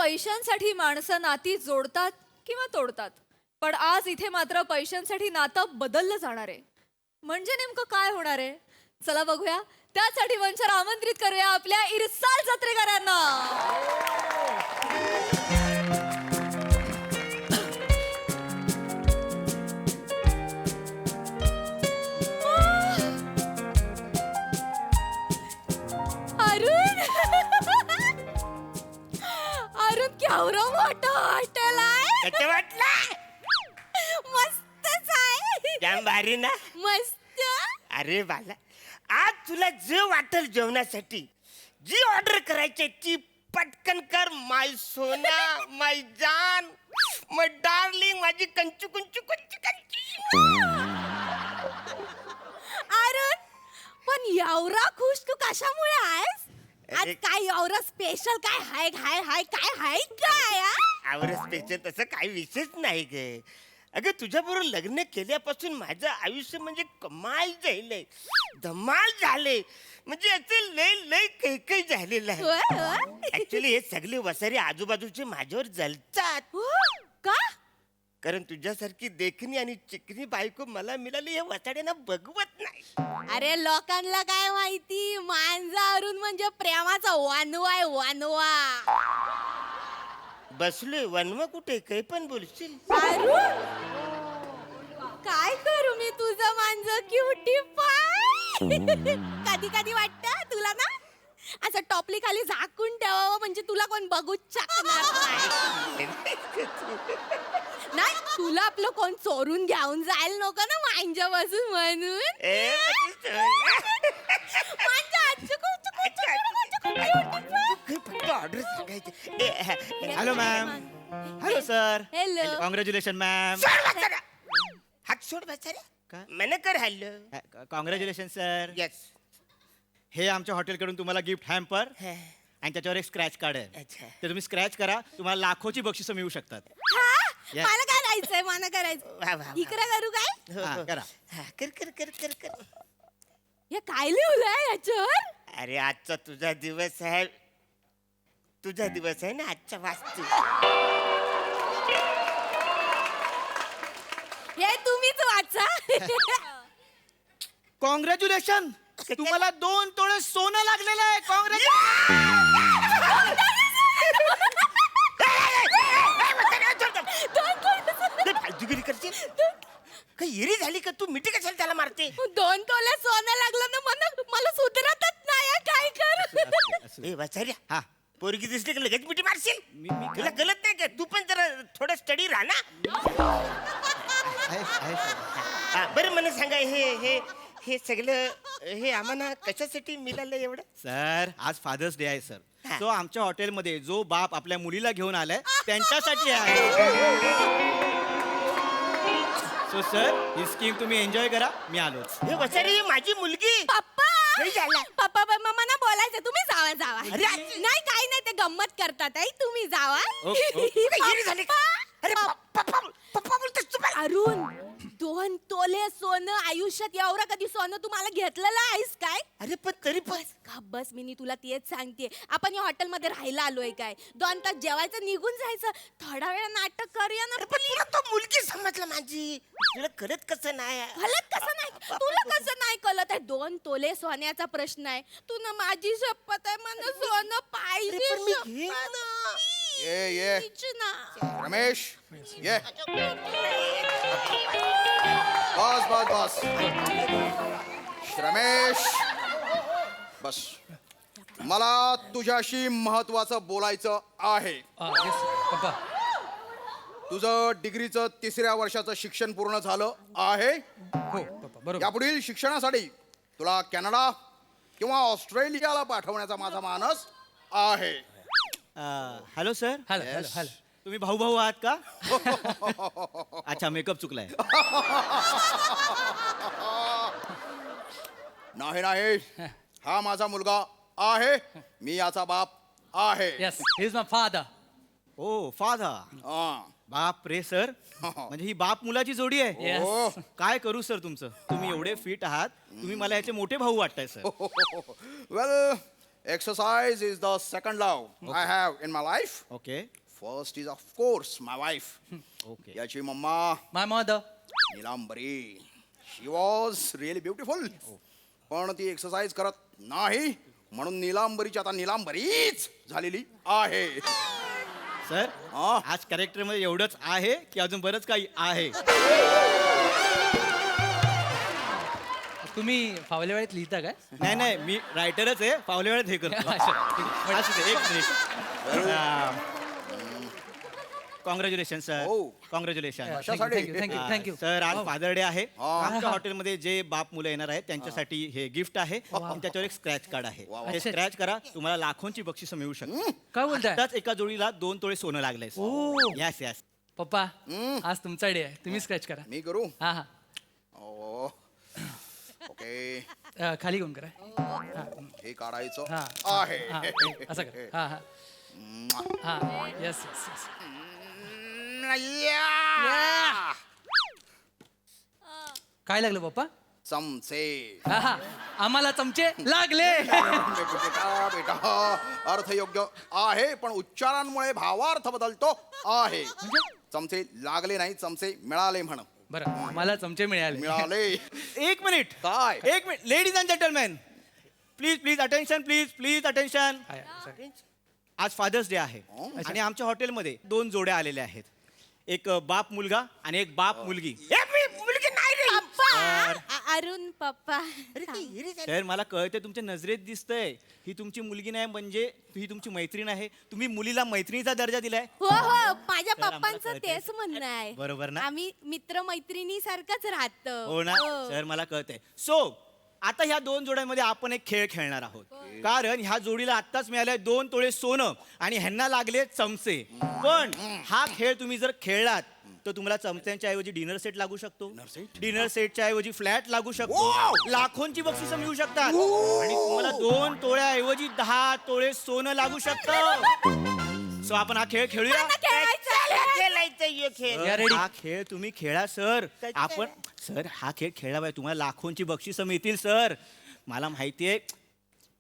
पैशांसाठी माणसं नाती जोडतात किंवा तोडतात, पण आज इथे मात्र पैशांसाठी नातं बदललं जाणार आहे. म्हणजे नेमकं काय होणार आहे, चला बघूया. त्यासाठी मंचावर आमंत्रित करूया आपल्या इरसाल जत्रेकरांना. अरुण अरुण केवढं मोठं हॉटेल आहे. कसं वाटलं? मस्तच आहे. जाम भारी ना. मस्त. अरे बाला, आज तुला जे वाटेल जेवणासाठी, जी ऑर्डर करायची ती पटकन कर. माय सोना, माय जान, माय डार्लिंग, माझी कंचू कंचू कंचू कंचू. अरुण, पण एवढा खुश तू कशामुळे आहेस? आज अरे- काय एवढं स्पेशल काय हाय हाय हाय काय हाय काय हा? आवड स्पेशल तसं काही विशेष नाही ग. अगं तुझ्याबरोबर लग्न केल्यापासून माझं आयुष्य म्हणजे कमाल झालंय, धमाल झाले. म्हणजे याचं लय लय काही झालेलं आहे. होय, होय. ऍक्च्युली हे सगळे वसारे आजूबाजूचे माझ्यावर जलतात. हो, का? कारण तुझ्यासारखी देखणी आणि चिकनी बायको मला मिळाली हे वसाड्यांना बघवत नाही. अरे लोकांना काय माहिती, मांजा अरुण म्हणजे प्रेमाचा वानवा आहे, वानवा. बसलोय वनवा कुठे काही पण बोलशील. अरुण, काय करू मी तुझं मांज क्युटी पाय. कधी कधी वाटतं तुला ना असं टॉपली खाली झाकून ठेवावं, म्हणजे तुला कोण बघूच शकणार नाही. नाही, तुला आपलं कोण चोरून घेऊन जायला नको ना मांजा बसून म्हणून. ए, माझी सोना. मांजा चुकू चुकू चुकू चुकू. फक्त ऑर्डर सांगायचे. Hello ma'am. Hello sir. Hello. Congratulation ma'am. हात सोड बसारे. काय? मैंने कर हॅलो. Congratulation sir. येस. हे आमच्या हॉटेलकडून तुम्हाला गिफ्ट हॅम्पर आणि त्याच्यावर एक स्क्रॅच कार्ड आहे. अच्छा. ते तुम्ही स्क्रॅच करा, तुम्हाला लाखोची बक्षिसं मिळू शकतात. हा? Yes. मला करायचंय, मला वा, वा, करायचं. वा. इकडे करू काय? हो, हा, हो. करा. हा, कर कर कर कर कर. हे काय लिहिलंय याच्यावर? अरे आजचा तुझा दिवस आहे. तुझा दिवस आहे ना आजचा वास्तू. हे तुम्हीच वाचा. कॉंग्रॅच्युलेशन, तुम्हाला 2 तोळे सोनं लागलेलं आहे. कॉंग्रॅच्युलेशन. फालतूगिरी करशील. काही येरी झाली का तू? मिठी कशाला त्याला मारते? 2 तोले सोनं लागलं ना, मला सुधरतच नाही. काय करू? ए वाचार्या, हा. पोरगी दिसली की लगेच मिठी मारशील. मी तुला कळत नाही का? तू पण जरा थोडं स्टडी राहा ना. आहे. हा, बरं मला सांगा, हे हे हे सगळं हे आम्हाला कशासाठी मिळालं एवढं? सर, आज फादर्स डे आहे सर. हा. तो आमच्या हॉटेलमध्ये जो बाप आपल्या मुलीला घेऊन आलाय त्यांच्यासाठी आहे. सो सर, ही स्कीम तुम्ही एन्जॉय करा. मी आलोच. हे वसारी माझी मुलगी. पप्पा, नाही झालं. पप्पा मम्मा ना बोलायचं, तुम्ही जावा जावा. अरे, नाही काही नाही, ते गंमत करतात. तुम्ही जावा. ओके. काही येरी झाली का? अरे पप्पा पप्पा बोलतोस तू मला. अरुण, 2 तोले सोनं आयुष्यात एवढं कधी सोनं तुम्हाला घेतलेलं आहेस काय? अरे पण तरी पण बस का बस, मी तुला तेच सांगते. आपण या हॉटेलमध्ये राहायला आलोय काय? 2 तास जेवायचं, निघून जायचं. थोडा वेळ नाटक करूया ना. अरे पण तुला तो मुलगी समजला माझी. तुला कळत कसं नाही? हलत कसं नाही? तुला कसं नाही कळत आहे? 2 तोले सोन्याचा प्रश्न आहे. तू ना माझी शपथ आहे, मला सोनं पाहिजे. अरे पण मी घेईन शपथ. ना. ये तिची ना. रमेश ये बस बस बस रमेश बस. मला तुझ्याशी महत्वाचं बोलायचं आहे. पप्पा. तुझं डिग्रीचं 3ऱ्या वर्षाचं शिक्षण पूर्ण झालं आहे. हो पप्पा, बरोबर. यापुढील शिक्षणासाठी तुला कॅनडा किंवा ऑस्ट्रेलियाला पाठवण्याचा माझा मानस आहे. Hello sir. Hello hello hello. तुम्ही भाऊ भाऊ आहात का? अच्छा, मेकअप चुकलाय. नाही नाही, हा माझा मुलगा आहे. मी याचा बाप आहे. Yes, he is my father. Oh father. हा. बाप रे सर, म्हणजे ही बाप मुलाची जोडी आहे. Yes. हो. काय करू सर तुमचं? तुम्ही एवढे फिट आहात, तुम्ही मला याचे मोठे भाऊ वाटताय sir. Well, exercise is the second love I have in my life. Okay first is of course my wife. Okay याची मम्मा my mother. Neelambari. She was really beautiful. पण ती एक्सरसाइज करत नाही म्हणून नीलांबरीची आता नीलांबरीच झालेली आहे. सर हा. आज कॅरेक्टर मध्ये एवढंच आहे की अजून बरंच काही आहे? तुम्ही फावल्या वेळेत लिहिता काय? नाही नाही, मी रायटरच आहे, फावल्या वेळेत हे करतो. अच्छा, ठीक आहे. असू दे, एक मिनिट. Congratulation sir. हो. कॉंग्रॅच्युलेशन. कशासाठी? थँक्यू. सर आज हो. फादर डे आहे. हा. आमच्या हॉटेलमध्ये जे बाप मुलं येणार आहेत त्यांच्यासाठी हे गिफ्ट आहे आणि त्याच्यावर एक स्क्रॅच कार्ड आहे. वा, वा. हे अच्छा. स्क्रॅच करा, तुम्हाला लाखोंची बक्षिसं मिळू शकतात. काय बोलताय? आत्ताच एका जोडीला 2 तोळे सोनं लागलंय. ओ. Yes yes. पप्पा आज तुमचा डे आहे, तुम्ही स्क्रॅच करा. मी करू. हा हा. ओ. ओके. खाली घेऊन करा. हे काढायचं हा. आहे. हा, असं करा. हा हा हा. Yes yes yes. काय लागलं पप्पा? चमचे. हा हा. आम्हाला चमचे लागले. बेटा बेटा अर्थ योग्य आहे पण उच्चारांमुळे भावार्थ बदलतो आहे. चमचे लागले नाही, चमचे मिळाले म्हण. बरं मला चमचे मिळाले. मिळाले. एक मिनिट. काय? एक minute. Ladies and gentleman, please please attention, please please attention. आज फादर्स डे आहे आणि आमच्या हॉटेलमध्ये 2 जोड्या आलेल्या आहेत. एक बाप मुलगा आणि एक बाप मुलगी. मुलगी नाही रे. पप्पा अरुण पप्पा. सर मला कळते, तुमच्या नजरेत दिसतंय ही तुमची मुलगी नाही, म्हणजे ही तुमची मैत्रीण आहे. तुम्ही मुलीला मैत्रिणीचा दर्जा दिलाय. हो हो, माझ्या सर, आम्हाला पप्पांचं कळतंय. तेच म्हणणं आहे. बरोबर ना? आम्ही मित्र मैत्रिणी सारखंच राहतो. हो ना सर, मला कळतंय. सो आता ह्या 2 जोड्यांमध्ये आपण एक खेळ खेळणार आहोत. कारण ह्या जोडीला आत्ताच मिळालंय 2 तोळे सोनं आणि ह्यांना लागले चमचे. पण हा खेळ तुम्ही जर खेळलात तर तुम्हाला चमच्यांच्या ऐवजी डिनर सेट लागू शकतो. डिनर सेटच्या ऐवजी फ्लॅट लागू शकतो. लाखोंची बक्षिसं मिळू शकतात आणि तुम्हाला 2 तोळ्याऐवजी 10 तोळे सोनं लागू शकतं. सो आपण हा खेळ खेळूया. खेळायचं यो खेळ. या ready? हा खेळ तुम्ही खेळा सर. आपण सर हा खेळ खेळला पाहिजे, तुम्हाला लाखोंची बक्षिसं मिळतील सर. मला माहितीये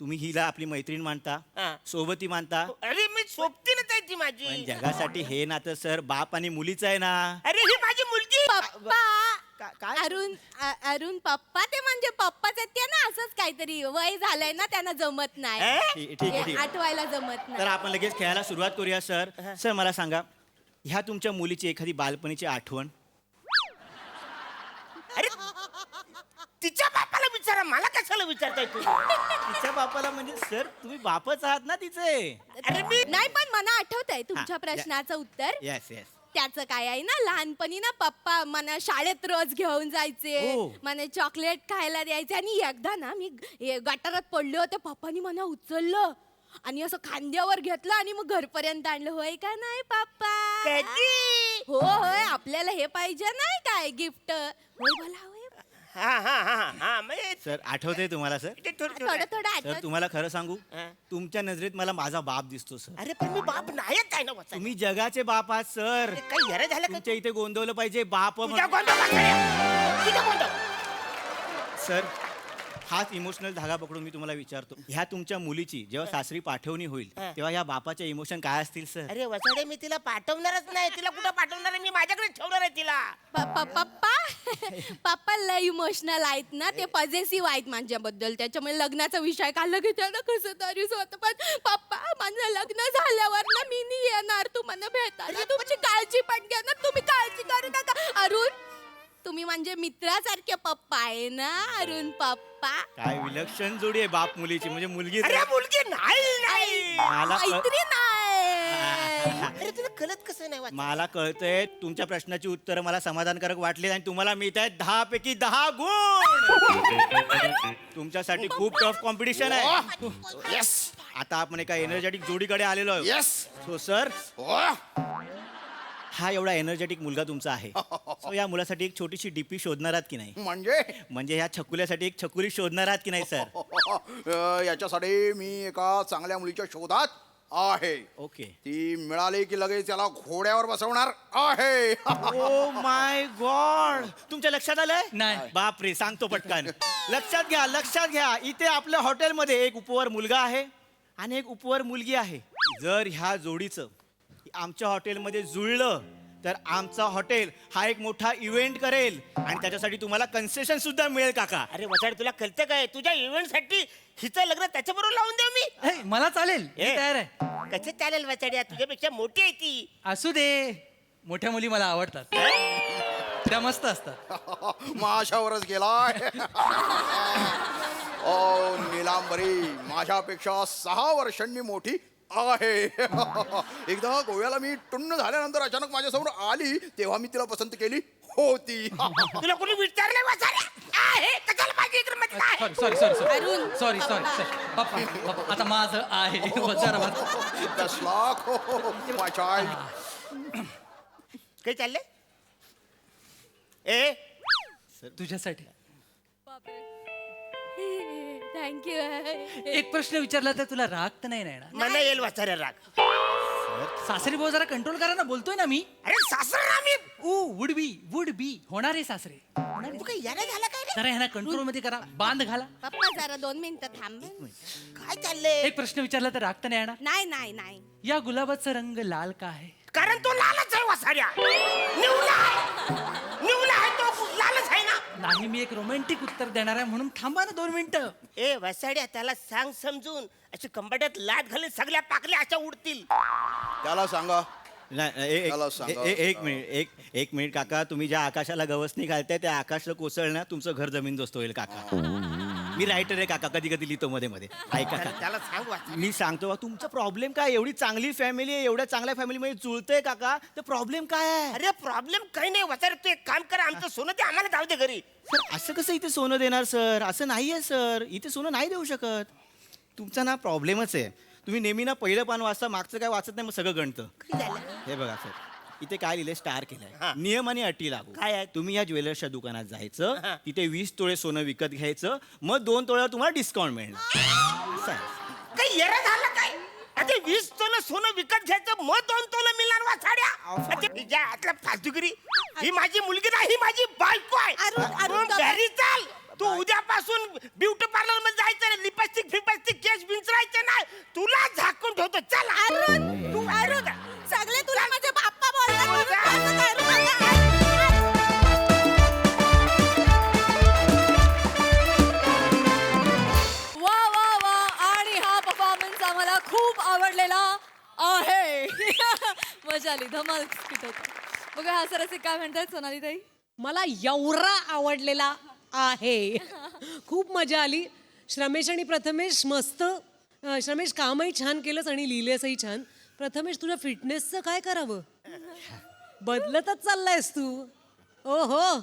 तुम्ही हिला आपली मैत्रीण मानता, हा. सोबती मानता, अरे मी सोबतीनच आहे ती पण माझी. जगासाठी हे नातं सर बाप आणि मुलीच आहे ना. अरे ही माझी मुलगी. पप्पा काय? अरुण पप्पा ते म्हणजे पप्पाच आहेत ते ना, असंच काहीतरी वय झालंय ना, त्यांना जमत नाही. ठीक ठीक आहे, ठीक आहे. आठवायला जमत तर नाही. आपण लगेच खेळायला सुरुवात करूया सर. सर मला सांगा, ह्या तुमच्या मुलीची एखादी बालपणीची आठवण? अरे तिच्या बापाला विचारा, मला कशाला विचारताय तू? तिच्या बापाला म्हणजे सर तुम्ही बापच आहात ना तिचे. अरे मी नाही पण मला आठवतंय तुमच्या हा, प्रश्नाचं उत्तर. Yes yes. त्याचं काय आहे ना, लहानपणी ना पप्पा मला शाळेत रोज घेऊन जायचे, हो. मला चॉकलेट खायला द्यायचे. आणि एकदा ना मी गटारात पडले होते, पप्पानी मला उचललं आणि असं खांद्यावर घेतलं आणि मग घरपर्यंत आणलं. होय का नाही पप्पा? कधी? हो होय, आपल्याला हे पाहिजे नाही काय गिफ्ट? होय बोला होय. हा हा हा हा म्हणजे सर आठवतंय तुम्हाला सर? ते थोडं थोडं थोडं. थोडं सर आठवत. तुम्हाला खरं सांगू, हा. तुमच्या नजरेत मला माझा बाप दिसतो सर. अरे पण मी बाप नाहीच आहे ना वचन. तुम्ही जगाचे बाप आहात सर. काही हेरे झालं का? तुमच्या इथे गोंदवलं पाहिजे बाप तुझ्या म्हणून. गोंधळ वाचल्या. तुझ्या गोंधळ. सर हाच इमोशनल धागा पकडून मी तुम्हाला विचारतो, ह्या तुमच्या मुलीची जेव्हा सासरी पाठवणी होईल हा. तेव्हा ह्या बापाचे इमोशन काय असतील सर? अरे वसाडे मी तिला पाठवणारच नाही. तिला कुठं पाठवणार आहे? मी माझ्याकडे ठेवणार आहे तिला. पप्पा पप्पा लय इमोशनल आहेत ना, ते पॉझिटिव्ह आहेत माझ्याबद्दल. त्याच्यामुळे लग्नाचा विषय काढला की त्यांना कसं तरीच होतं. पण पप्पा माझं लग्न झाल्यावर ना मी नाही येणार तुम्हाला भेटायला. तुमची काळजी पण घ्या ना, तुम्ही काळजी करू नका. अरुण तुम्ही म्हणजे मित्रासारखे पप्पा आहे ना, अरुण पप्पा. काय विलक्षण जोडी आहे बाप मुलीची, म्हणजे मुलगी अरे मुलगी नाही. मला मैत्री नाही. अरे तुला कळत कसं नाही वाटत? मला कळतंय तुमच्या प्रश्नाची उत्तरं मला समाधानकारक वाटली आणि तुम्हाला मिळत आहेत 10 पैकी 10 गुण. तुमच्यासाठी खूप टफ कॉम्पिटिशन आहे. येस आता आपण एका एनर्जेटिक जोडीकडे आलेलो आहोत. येस. सो सर हो. हा एवढा एनर्जेटिक मुलगा तुमचा आहे. सो या मुलासाठी एक छोटीशी डीपी शोधणार आहात की नाही? म्हणजे ह्या छकुल्यासाठी एक छकुली शोधणार आहात की नाही सर? याच्यासाठी मी एका चांगल्या मुलीच्या शोधात आहे. ओके. ती मिळाली की लगेच त्याला घोड्यावर बसवणार आहे. ओ माय गॉड, तुमच्या लक्षात आलंय? नाही. बापरे, सांगतो पटकन. लक्षात घ्या, लक्षात घ्या. इथे आपल्या हॉटेलमध्ये एक उपवर मुलगा आहे आणि एक उपवर मुलगी आहे. जर ह्या जोडीचं आमच्या हॉटेलमध्ये जुळलं तर आमचा हॉटेल हा एक मोठा इव्हेंट करेल आणि त्याच्यासाठी तुम्हाला कन्सेशन सुद्धा मिळेल काका. अरे वसाड, तुला कळतं काय? तुझ्या इव्हेंट साठी हिचं लग्न त्याच्याबरोबर लावून देऊ मी? हे, मला चालेल मी ए. तयार आहे. कसं चालेल वसाड्या? तुझ्यापेक्षा मोठी आहे ती. असू दे, मोठ्या मुली मला आवडतात. त्या मस्त असतात. माझ्यावरच गेलाय. ओ निलांबरी माझ्यापेक्षा 6 वर्षांनी मोठी आहे. एकदा गोव्याला मी टुन्न झाल्यानंतर अचानक माझ्यासमोर आली तेव्हा मी तिला पसंत केली होती. तुला कोणी विचारलंय वसाड्या? आहे कशाला माझी इकडे मध्ये काय? Sorry sorry sorry Arun. Sorry sorry sorry Bappa आता माझं आहे. जरा बस. That's luck. My child. काय चाललंय? ए तुझ्यासाठी थँक्यू. एक प्रश्न विचारला तर तुला राग तर नाही ना येणार? मला येईल वसाड्या राग. सासरी भाऊ जरा कंट्रोल करा ना, बोलतोय ना मी. अरे सासरा मी. वुड बी होणारे सासरे होणारे. तू काय याला झाला काय रे? जरा ह्यांना कंट्रोल मध्ये करा, बांध घाला. पप्पा जरा 2 मिनिटं थांब. काय चाललंय? एक प्रश्न विचारला तर राग तर नाही येणार? नाही नाही नाही. या गुलाबाचा रंग लाल का आहे? कारण तो लालच आहे वसाड्या. निवला आहे तो, लालच आहे ना. नाही, मी एक रोमॅन्टिक उत्तर देणार आहे म्हणून थांबा ना 2 मिनिटं. ए वसाड्या, त्याला सांग समजून. अशी कंबड्यात लाट घालून सगळ्या पाकल्या अशा उडतील. त्याला सांगा. त्याला एक सांगा. एक मिनिट काका, तुम्ही ज्या आकाशाला गवसणी घालताय त्या आकाशला कोसळण्यात तुमचं घर जमीन दोस्त होईल काका. मी रायटर आहे काका, कधी कधी लिहितो मध्ये मध्ये. ऐका त्याला काका, त्याला सांग वसाड्या. मी सांगतो बा, तुमचा प्रॉब्लेम काय? एवढी चांगली फॅमिली आहे, एवढ्या चांगल्या फॅमिलीमध्ये जुळतंय काका, तर प्रॉब्लेम काय आहे? अरे प्रॉब्लेम काही नाही वसाड्या. तू एक काम कर, आमचं सोनं ते आम्हाला जाऊ दे घरी. सर असं कसं इथे सोनं देणार सर? असं नाही आहे सर, इथे सोनं नाही देऊ शकत. तुमचा ना प्रॉब्लेमच आहे. तुम्ही नेहमी ना पहिलं पान वाचता, मागचं काय वाचत नाही, मग सगळं गणतं. हे बघा सर, इथे काय लिहिलंय? स्टार केलंय. हा. नियम आणि अटी लागू. काय आहे? तुम्ही या ज्वेलर्सच्या दुकानात जायचं, हा. तिथे 20 तोळे सोनं विकत घ्यायचं, मग 2 तोळ्यावर तुम्हाला डिस्काउंट मिळणार. असं आहे. काही येणं झालं काय? आता 20 तोलं सोनं विकत घ्यायचं, मग 2 तोलं मिळणार वसाड्या. आता हिच्या हातला फालतूगिरी. ही माझी मुलगी नाही, ही माझी बायको आहे. अरुण, तू घरी चाल. तू उद्यापासून ब्युटी पार्लर मध्ये जायचं नाही. लिपस्टिक फिपस्टिक केस विंचरायचे नाही. तुला झाकून ठेवतो. चल अरुण, तू अरुण, सगळे तुला माझे बाप्पा बोलतात म्हणून जा. तू असं करू नका. वा वा वा, आणि हा परफॉर्मन्स आम्हाला खूप आवडलेला आहे. मजा आली, धमाल किती होतं. बघा हा सरसे काय म्हणतात सोनाली ताई? मला एवढा आवडलेला आहे. खूप मजा आली. श्रमेश आणि प्रथमेश मस्त. श्रमेश कामही छान केलंस आणि लिहिलेसही छान. प्रथमेश तुझ्या फिटनेसचं काय करावं? बदलतच चाललायस तू. ओहो,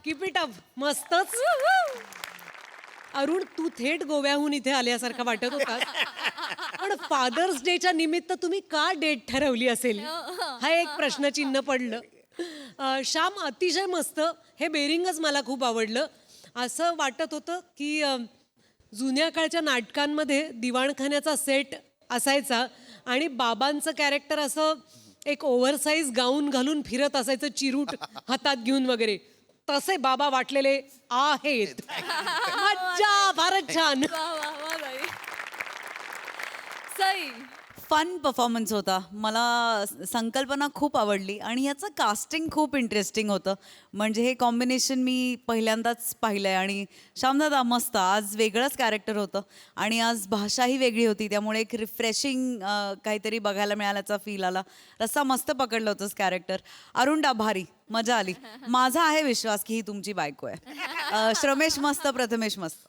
कीप इट अप. मस्तच. अरुण, तू थेट गोव्याहून इथे आल्यासारखा वाटत होता. पण फादर्स डेच्या निमित्त तुम्ही का डेट ठरवली असेल हा एक प्रश्नचिन्ह पडलं. श्याम, अतिशय मस्त. हे बेरिंगच मला खूप आवडलं. असं वाटत होतं की जुन्या काळच्या नाटकांमध्ये दिवाणखान्याचा सेट असायचा आणि बाबांचं कॅरेक्टर असं एक ओव्हरसाईज गाऊन घालून फिरत असायचं, चिरूट हातात घेऊन वगैरे. तसे बाबा वाटलेले आहेत. मज्जा, फारच छान. वा वा वा बाई. सई, फन परफॉर्मन्स होता. मला संकल्पना खूप आवडली आणि याचं कास्टिंग खूप इंटरेस्टिंग होतं. म्हणजे हे कॉम्बिनेशन मी पहिल्यांदाच पाहिलं आहे. आणि श्यामदादा मस्त. आज वेगळंच कॅरेक्टर होतं आणि आज भाषाही वेगळी होती, त्यामुळे एक रिफ्रेशिंग काहीतरी बघायला मिळाल्याचा फील आला. रस्सा मस्त पकडलं होतंच कॅरेक्टर. अरुण भारी, मजा आली. माझा आहे विश्वास की ही तुमची बायको आहे. श्रमेश मस्त, प्रथमेश मस्त.